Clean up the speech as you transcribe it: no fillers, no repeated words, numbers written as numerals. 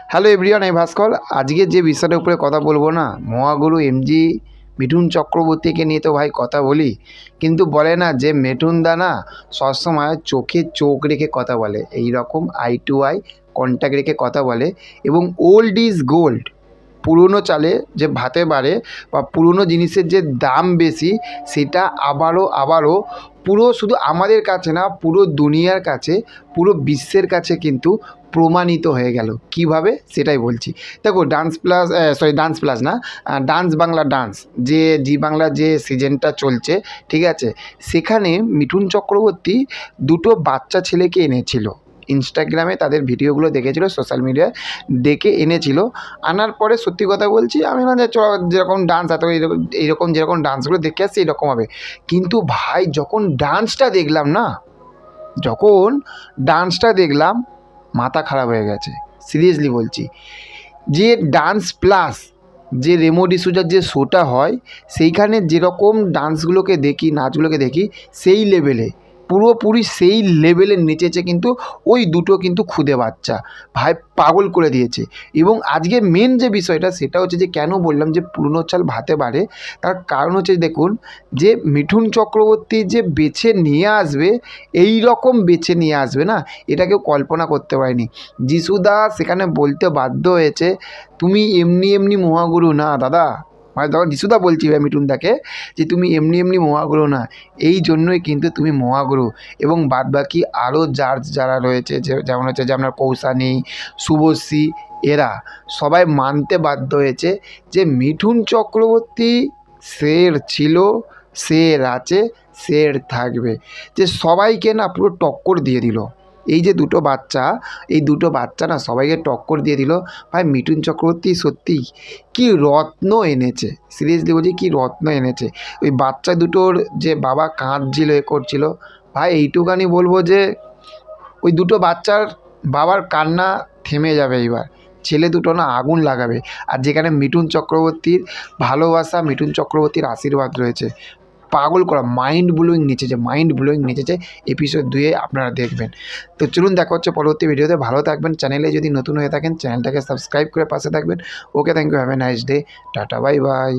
Hello everyone, আমি ভাস্কর। আজকে যে বিষয়টার উপরে কথা বলবো না, মহাগুরু এমজি মিঠুন চক্রবর্তীকে নিয়ে তো ভাই কথা বলি, কিন্তু বলে না যে মিঠুন দা না সবসময় চোখে চোখ রেখে কথা বলে, এই রকম আই টু আই কন্ট্যাক্ট রেখে কথা বলে। এবং ওল্ড ইজ গোল্ড, পুরনো চালে যে ভাতে বাড়ে বা পুরনো জিনিসের যে দাম বেশি, সেটা আবারও পুরো শুধু আমাদের কাছে না, পুরো দুনিয়ার কাছে, পুরো বিশ্বের কাছে কিন্তু প্রমাণিত হয়ে গেল। কিভাবে সেটাই বলছি। দেখো, ডান্স প্লাস না, ডান্স বাংলা ডান্স, যে জি বাংলা যে সিজনটা চলছে, ঠিক আছে, সেখানে মিঠুন চক্রবর্তী দুটো বাচ্চা ছেলেকে এনেছিল। ইনস্টাগ্রামে তাদের ভিডিওগুলো দেখেছিল, সোশ্যাল মিডিয়ায় ডেকে এনেছিল। আনার পরে সত্যি কথা বলছি, আমি না যে যেরকম ডান্স এত এইরকম যেরকম ডান্সগুলো দেখে আসছি এরকম হবে, কিন্তু ভাই যখন ডান্সটা দেখলাম মাথা খারাপ হয়ে গেছে। সিরিয়াসলি বলছি, যে ডান্স প্লাস যে রেমো ডিসুজার যে শোটা হয়, সেইখানে যেরকম ডান্সগুলোকে দেখি, নাচগুলোকে দেখি, সেই লেভেলে পুরোপুরি সেই লেভেলে নেচেছে কিন্তু ওই দুটো কিন্তু খুদে বাচ্চা। ভাই পাগল করে দিয়েছে। এবং আজকে মেন যে বিষয়টা সেটা হচ্ছে যে কেন বললাম যে পুরনো চাল ভাতে বাড়ে, তার কারণ হচ্ছে দেখুন, যে মিঠুন চক্রবর্তী যে বেছে নিয়ে আসবে, এই রকম বেছে নিয়ে আসবে না, এটা কেউ কল্পনা করতে পারেনি। যিশুদা সেখানে বলতে বাধ্য হয়েছে, তুমি এমনি এমনি মহাগুরু না দাদা। মানে তখন যিশুদা বলছি ভাই মিঠুনদাকে, যে তুমি এমনি এমনি মহাগুরু না, এই জন্যই কিন্তু তুমি মহাগুরু। এবং বাদবাকি আরও যারা রয়েছে, যেমন হচ্ছে যে আপনার কৌশানী, শুভশ্রী, এরা সবাই মানতে বাধ্য হয়েছে যে মিঠুন চক্রবর্তী শের ছিল, শের আছে, শের থাকবে। যে সবাইকে না পুরো টক্কর দিয়ে দিল। এই যে এই দুটো বাচ্চা না সবাইকে টক্কর দিয়ে দিল। ভাই মিঠুন চক্রবর্তী সত্যিই কি রত্ন এনেছে, সিরিয়াসলি বলছি, কি রত্ন এনেছে। ওই বাচ্চা দুটোর যে বাবা কাঁদছিল, করছিল, ভাই এইটুখানি বলবো যে ওই দুটো বাচ্চার বাবার কান্না থেমে যাবে এইবার। ছেলে দুটো না আগুন লাগাবে। আর যেখানে মিঠুন চক্রবর্তীর ভালোবাসা, মিঠুন চক্রবর্তীর আশীর্বাদ রয়েছে, পাগল করা, মাইন্ড ব্লোয়িং নেচেছে। এপিসোড 2 আপনারা দেখবেন। তো চলুন, দেখা হচ্ছে পরবর্তী ভিডিওতে। ভালো থাকবেন। চ্যানেলে যদি নতুন হয়ে থাকেন চ্যানেলটাকে সাবস্ক্রাইব করে পাশে থাকবেন। Okay, thank you, have a nice day, tata, bye by.